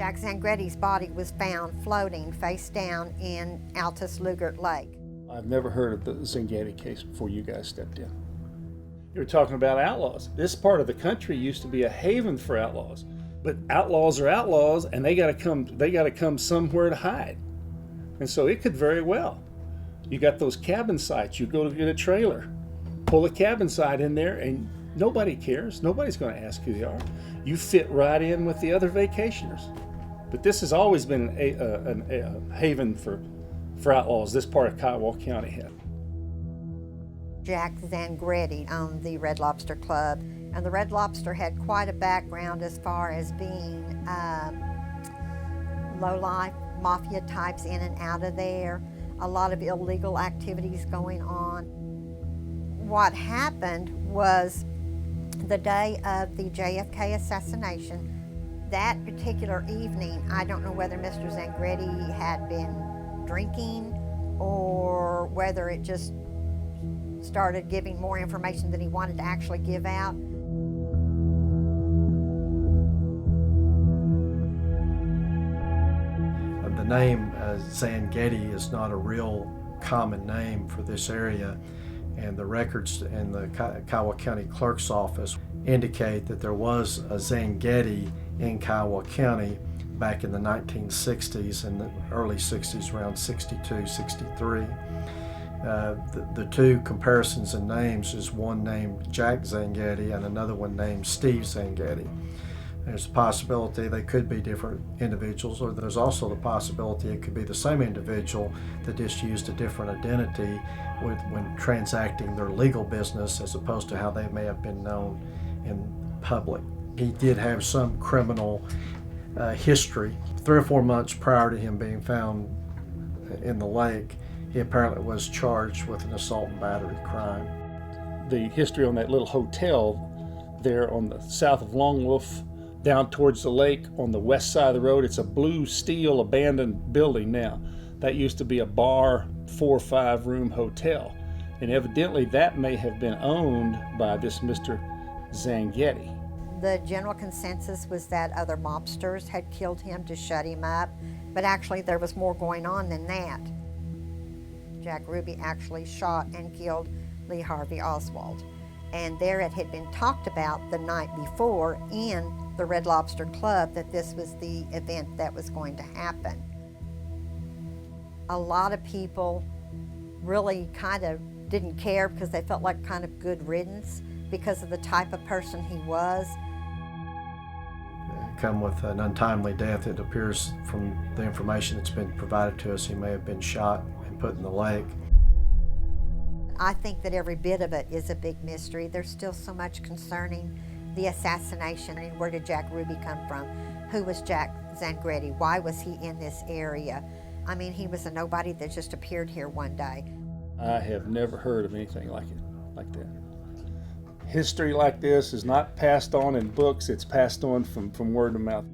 Jack Zanghetti's body was found floating face down in Altus Lake. I've never heard of the Zanghetti case before you guys stepped in. You were talking about outlaws. This part of the country used to be a haven for outlaws, but outlaws are outlaws, and they got to come somewhere to hide. And so it could very well. You got those cabin sites. You go to get a trailer, pull a cabin site in there, and nobody cares. Nobody's going to ask who they are. You fit right in with the other vacationers. But this has always been a haven for outlaws. This part of Kiowa County had. Jack Zanghetti owned the Red Lobster Club, and the Red Lobster had quite a background as far as being low-life mafia types in and out of there, a lot of illegal activities going on. What happened was the day of the JFK assassination, that particular evening, I don't know whether Mr. Zanghetti had been drinking or whether it just started giving more information than he wanted to actually give out. The name Zanghetti is not a real common name for this area, and the records in the Kiowa County Clerk's office indicate that there was a Zanghetti in Kiowa County back in the 1960s and the early 60s, around 62, 63. The two comparisons in names is one named Jack Zanghetti and another one named Steve Zanghetti. There's a possibility they could be different individuals, or there's also the possibility it could be the same individual that just used a different identity when transacting their legal business as opposed to how they may have been known in public. He did have some criminal history. 3 or 4 months prior to him being found in the lake, he apparently was charged with an assault and battery crime. The history on that little hotel there on the south of Long Wolf, down towards the lake on the west side of the road, it's a blue steel abandoned building now. That used to be a bar, 4 or 5 room hotel. And evidently that may have been owned by this Mr. Zanghetti. The general consensus was that other mobsters had killed him to shut him up, but actually there was more going on than that. Jack Ruby actually shot and killed Lee Harvey Oswald. And there it had been talked about the night before in the Red Lobster Club that this was the event that was going to happen. A lot of people really kind of didn't care because they felt like kind of good riddance because of the type of person he was. Come with an untimely death. It appears from the information that's been provided to us, he may have been shot and put in the lake. I think that every bit of it is a big mystery. There's still so much concerning the assassination and where did Jack Ruby come from? Who was Jack Zanghetti? Why was he in this area? I mean, he was a nobody that just appeared here one day. I have never heard of anything like that. History like this is not passed on in books, it's passed on from word of mouth.